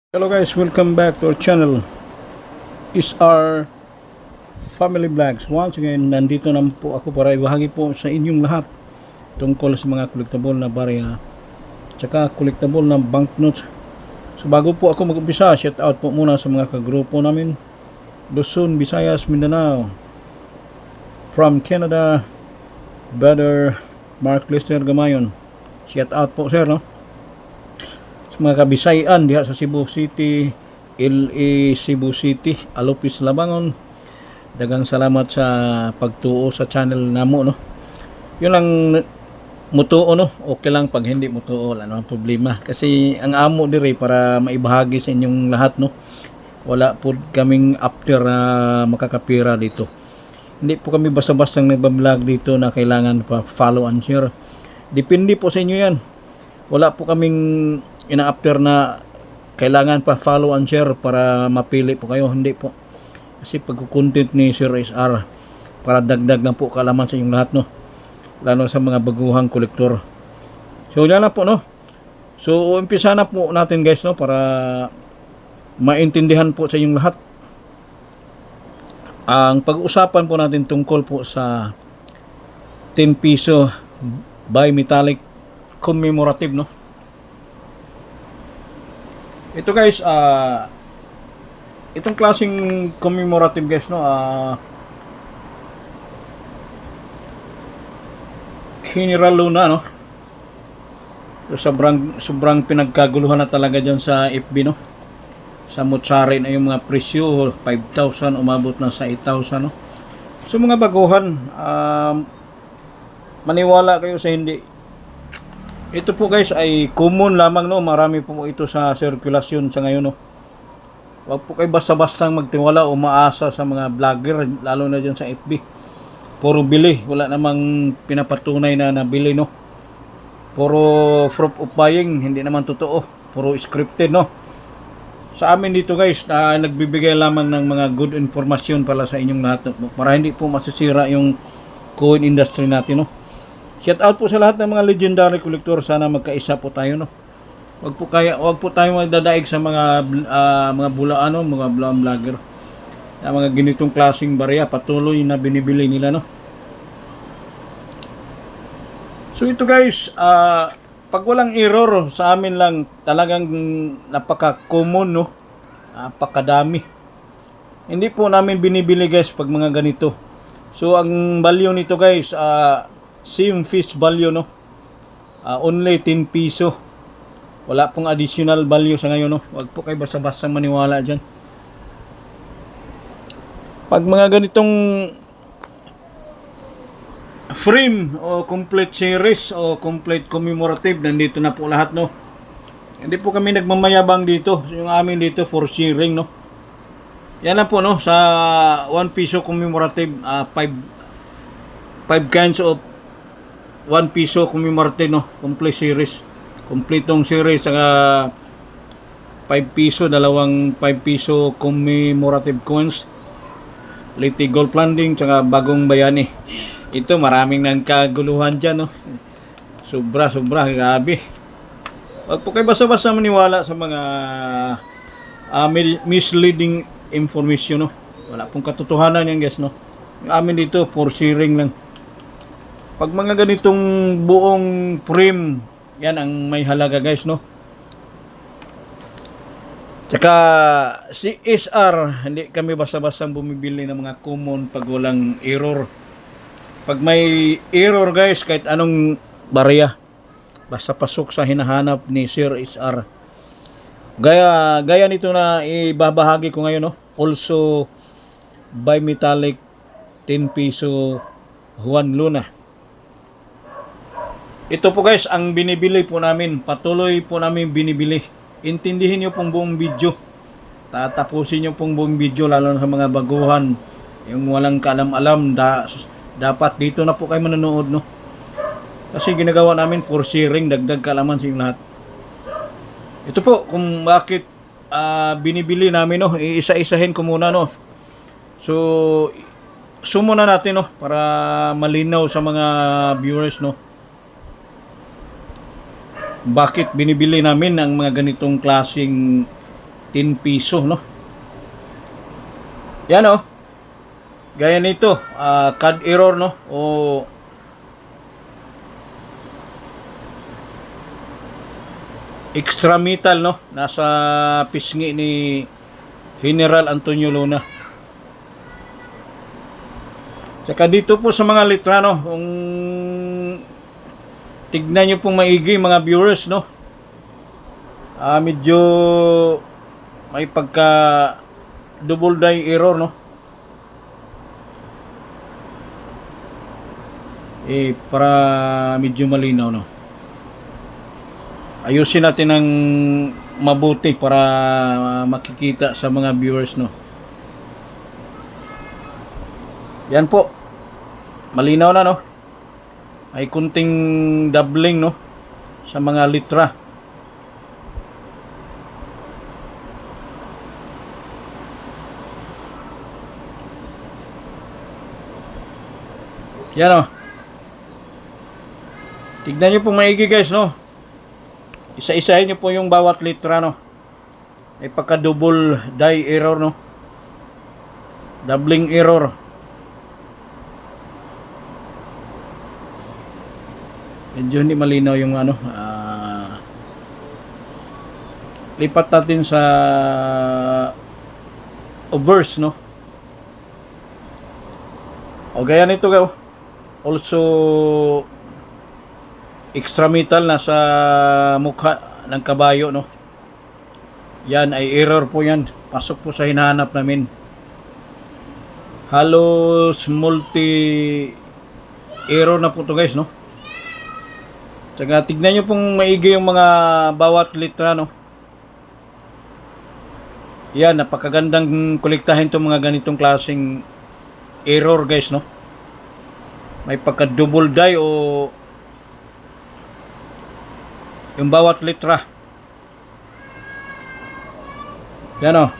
Hello guys, welcome back to our channel. Is our family vlogs. Once again, nandito naman po ako para ibahagi po sa inyong lahat tungkol sa mga collectible na barya tsaka collectible na banknotes. So bago po ako mag-umpisa, shout out po muna sa mga kagrupo namin. Luzon, Visayas, Mindanao. From Canada, Brother Mark Lester Gamayon. Shout out po sir, no? Mga kabisayan diha sa Cebu City, LA Cebu City, Alopis Labangon. Dagang salamat sa pagtuo sa channel namo, no. Yun lang mutuo, no. Okay lang pag hindi mutuo, wala namang problema. Kasi ang amo dire para maibahagi sa inyong lahat, no. Wala po kaming after makakapira dito. Hindi po kami basta-basta nagba-vlog dito na kailangan pa follow and share. Depende po sa inyo yan. Wala po kaming ina-after na kailangan pa follow and share para mapili po kayo. Hindi po. Kasi pagkukontent ni Sir SR para dagdag na po kaalaman sa inyong lahat, no. Lalo sa mga baguhang kolektor. So yan na po, no. So umpisa na po natin guys, no, para maintindihan po sa inyong lahat. Ang pag-uusapan po natin tungkol po sa 10 piso bimetallic commemorative, no. Ito guys, itong klaseng commemorative guys, no, General Luna, no. So, sobrang pinagkaguluhan na talaga dyan sa FB, no. Sa Motsari na yung mga presyo, 5,000 umabot na sa 8,000, no. So mga baguhan, maniwala kayo sa hindi. Ito po guys ay common lamang, no. Marami po ito sa sirkulasyon sa ngayon, no. Huwag po kayo basta-basta magtiwala o umaasa sa mga vlogger, lalo na dyan sa FB. Puro bili, wala namang pinapatunay na nabili, no. Puro proof of buying, hindi naman totoo. Puro scripted, no. Sa amin dito guys, nagbibigay lamang ng mga good information para sa inyong lahat, no? Para hindi po masisira yung coin industry natin, no. Shout out po sa lahat ng mga legendary collector. Sana magkaisa po tayo, no. Wag po tayo magdadaig sa mga mga bulaan vlogger. Na mga ganitong klaseng barya patuloy na binibili nila, no. So ito guys, pag walang error sa amin lang, talagang napaka-common, no. Napakadami. Hindi po namin binibili guys pag mga ganito. So ang value nito guys, same face value, no. Only 10 piso. Wala pong additional value sa ngayon, no. Huwag po kayo basta-basta maniwala dyan. Pag mga ganitong frame o complete series o complete commemorative, nandito na po lahat, no. Hindi po kami nagmamayabang dito. Yung amin dito for sharing, no. Yan lang po, no. Sa 1 piso commemorative, 5 kinds of 1 piso commemorative, no. Complete series. Kompletong series. Saka 5 piso, dalawang 5 piso commemorative coins. Liti Gold Landing, saka Bagong Bayani. Ito, maraming nang kaguluhan dyan, no. Sobra, grabe. Huwag po kayo basta-basta maniwala sa mga misleading information, no. Wala pong katotohanan yan guys, no. Yung amin dito, for sharing lang. Pag mga ganitong buong frame, yan ang may halaga guys, no. Tsaka si SR, hindi kami basta-basta bumibili ng mga common pag walang error. Pag may error guys, kahit anong barya, basta pasok sa hinahanap ni Sir SR. Gaya nito na ibabahagi ko ngayon, no. Also bimetallic 10 piso Juan Luna. Ito po guys, ang binibili po namin. Patuloy po namin binibili. Intindihin nyo pong buong video. Tatapusin nyo pong buong video, lalo na sa mga baguhan. Yung walang kaalam-alam, dapat dito na po kayo manonood, no. Kasi ginagawa namin for sharing, dagdag kaalaman sa inyong lahat. Ito po, kung bakit binibili namin, no. Iisa-isahin ko muna, no. So, sumuna natin, no, para malinaw sa mga viewers, no. Bakit binibili namin ang mga ganitong klaseng 10 piso, no? Yan, oh. Gaya nito, CAD error, no? O extra metal, no? Nasa pisngi ni General Antonio Luna. Tsaka dito po sa mga litra, no? Kung tignan nyo pong maigi mga viewers, no? Medyo may pagka double die error, no? Para medyo malinaw, no? Ayusin natin ng mabuti para makikita sa mga viewers, no? Yan po. Malinaw na, no? May kunting doubling, no? Sa mga litra. Yan, oh. Tignan nyo pong maigi, guys, no? Isa-isahin nyo po yung bawat litra, no? May pagka-double die error, no? Doubling error. Medyo hindi malinaw yung ano. Lipat natin sa obverse, no? O gaya nito, gaw. Also, extra metal na sa mukha ng kabayo, no? Yan ay error po yan. Pasok po sa hinahanap namin. Halos multi error na po to, guys, no? Tsaka tignan nyo pong maigi yung mga bawat litra, no? Yan, napakagandang kolektahin itong mga ganitong klaseng error, guys, no? May pagka double die o yung bawat litra. Yan, oh.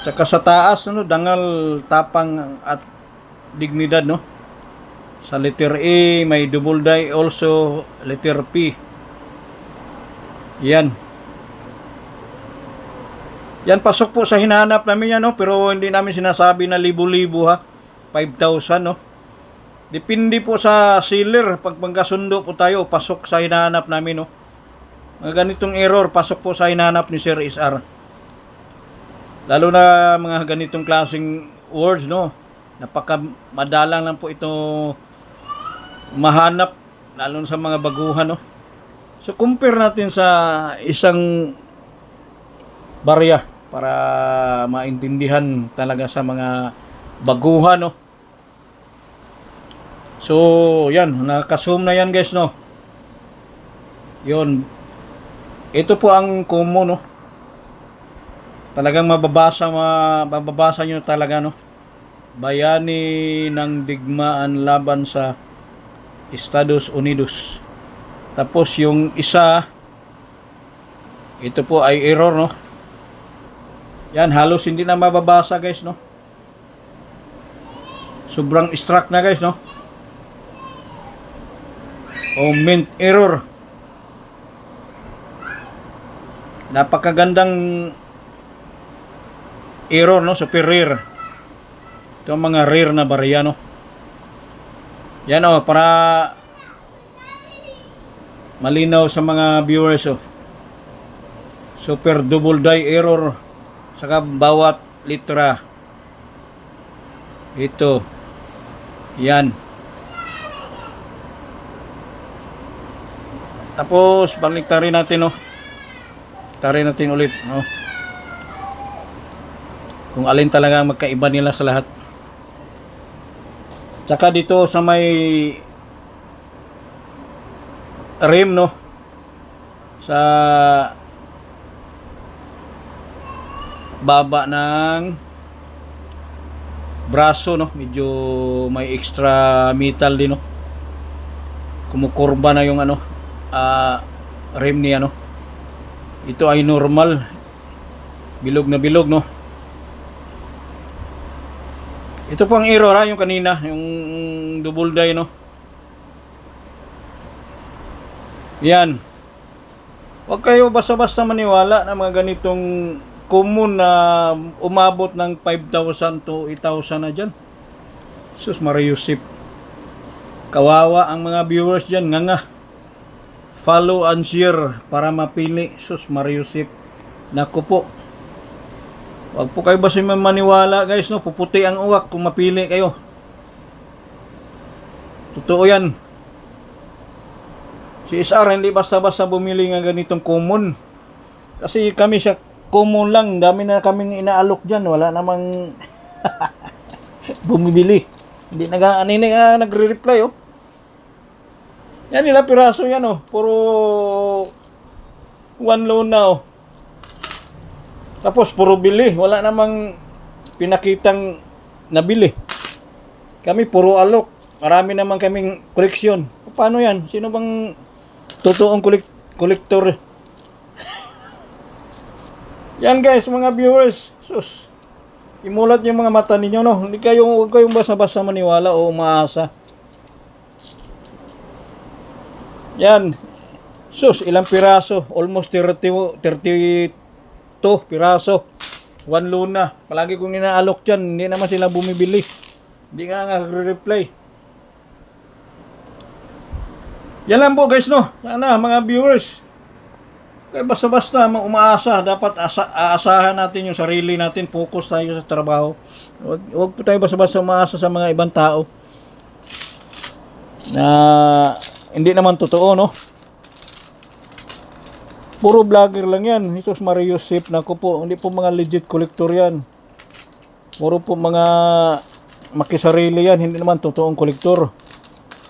Tsaka sa taas, ano, dangal, tapang at dignidad, no? Sa letter A may double die, also letter P. Yan. Yan, pasok po sa hinahanap namin yan, no? Pero hindi namin sinasabi na libo-libo, ha. 5,000, no? Depende po sa seller. Pag magkasundo po tayo, pasok sa hinahanap namin, no? Mga ganitong error, pasok po sa hinahanap ni Sir SR. Lalo na mga ganitong klaseng words, no? Napaka-madalang lang po ito mahanap, lalo sa mga baguhan, no? So, compare natin sa isang barya para maintindihan talaga sa mga baguhan, no? So, yan, naka-zoom na yan, guys, no? Yun. Ito po ang common, no? Talagang mababasa nyo talaga, no? Bayani ng digmaan laban sa Estados Unidos. Tapos yung isa, ito po ay error, no? Yan, halos hindi na mababasa, guys, no? Sobrang struck na, guys, no? O mint error. Napakagandang error, no? Super rare. Ito ang mga rare na barya, no? Yan, oh, para malinaw sa mga viewers, oh. Super double die error saka bawat litra. Ito. Yan. Tapos baliktarin natin, oh. Tarin natin ulit, oh. Kung alin talaga magkaiba nila sa lahat. Tsaka dito sa may rim, no? Sa baba ng braso, no? Medyo may extra metal din, no? Kumukurba na yung ano, rim niya, no? Ito ay normal. Bilog na bilog, no? Ito po ang error, ha? Yung kanina, yung double die, no? Yan. Huwag kayo basta-basta maniwala na mga ganitong common na umabot ng 5,000 to 8,000 na dyan. Sus Mariusip. Kawawa ang mga viewers dyan. Nga. Follow and share para mapili. Sus Mariusip. Naku po. Huwag po kayo basta maniwala guys. No? Puputi ang uwak kung mapili kayo. Totoo yan. Si SR hindi basta-basta bumili ng ganitong common. Kasi kami siya common lang. Dami na kaming inaalok dyan. Wala namang bumibili. Hindi nagre-reply oh. Yan nila piraso yan oh. Puro one loan na oh. Tapos puro bili. Wala namang pinakitang nabili. Kami puro alok. Marami naman kaming koleksyon. Paano yan? Sino bang totoong kolektor? Yan guys, mga viewers. Sus. Imulat yung mga mata ninyo, no? Huwag kayong basa-basa maniwala o umaasa. Yan. Sus, ilang piraso? Almost 32 piraso. One luna. Palagi kong inaalok dyan. Hindi naman sila bumibili. Hindi nga nagre-reply. Yan lang po guys, no? Sana mga viewers. Kaya basta-basta umaasa. Dapat aasahan natin yung sarili natin. Focus tayo sa trabaho. Huwag po tayo basta-basta umaasa sa mga ibang tao. Na hindi naman totoo, no? Puro vlogger lang yan. Jesus Mariusip. Naku po, hindi po mga legit collector yan. Puro po mga makisarili yan. Hindi naman totoong collector.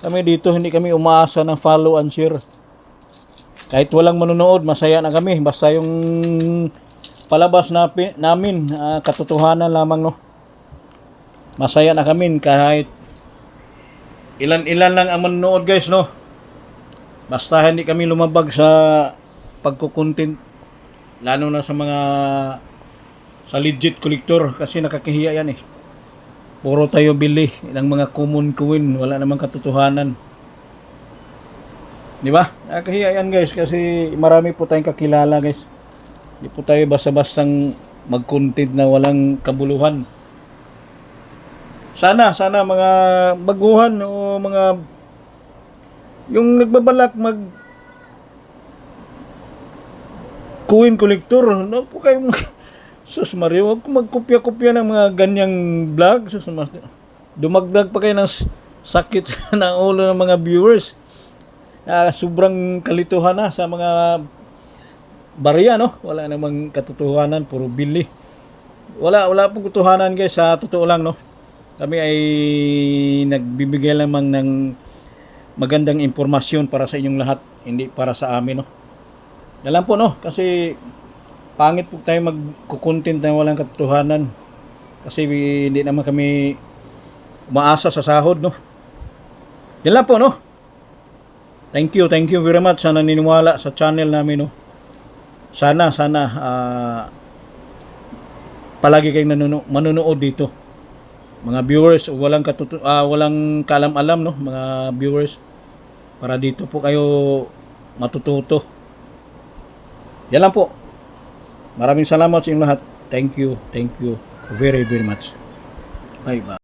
Kami dito, hindi kami umaasa ng follow and share. Kahit walang manonood, masaya na kami. Basta yung palabas namin, katotohanan lamang, no? Masaya na kami kahit ilan-ilan lang ang manonood, guys, no? Basta hindi kami lumabag sa pagkukontent. Lalo na sa mga sa legit collector kasi nakakahiya yan eh. Puro tayo bili ng mga common coin, wala namang katotohanan. Di ba? Nakakahiya yan guys kasi marami po tayong kakilala guys. Hindi po tayo basta-bastang mag-content na walang kabuluhan. Sana mga baguhan o mga yung nagbabalak mag coin collector, no po kayo Sus Mario, huwag magkopya-kopya ng mga ganyang vlog. Sus Mario, dumagdag pa kayo ng sakit ng ulo ng mga viewers. Sobrang kalituhan na sa mga barya, no? Wala namang katotohanan, puro bili. Wala pong katotohanan guys, sa totoo lang, no? Kami ay nagbibigay lamang ng magandang impormasyon para sa inyong lahat, hindi para sa amin, no? Yan lang po, no? Kasi pangit po tayo magkukontent na walang katotohanan. Kasi hindi naman kami umaasa sa sahod, no? Yan lang po, no? Thank you very much sa naniniwala sa channel namin, no? Sana palagi kayong manonood dito. Mga viewers, walang kalam-alam, no? Mga viewers, para dito po kayo matututo. Yan lang po. Maraming salamat sa inyong lahat. Thank you very much. Bye bye.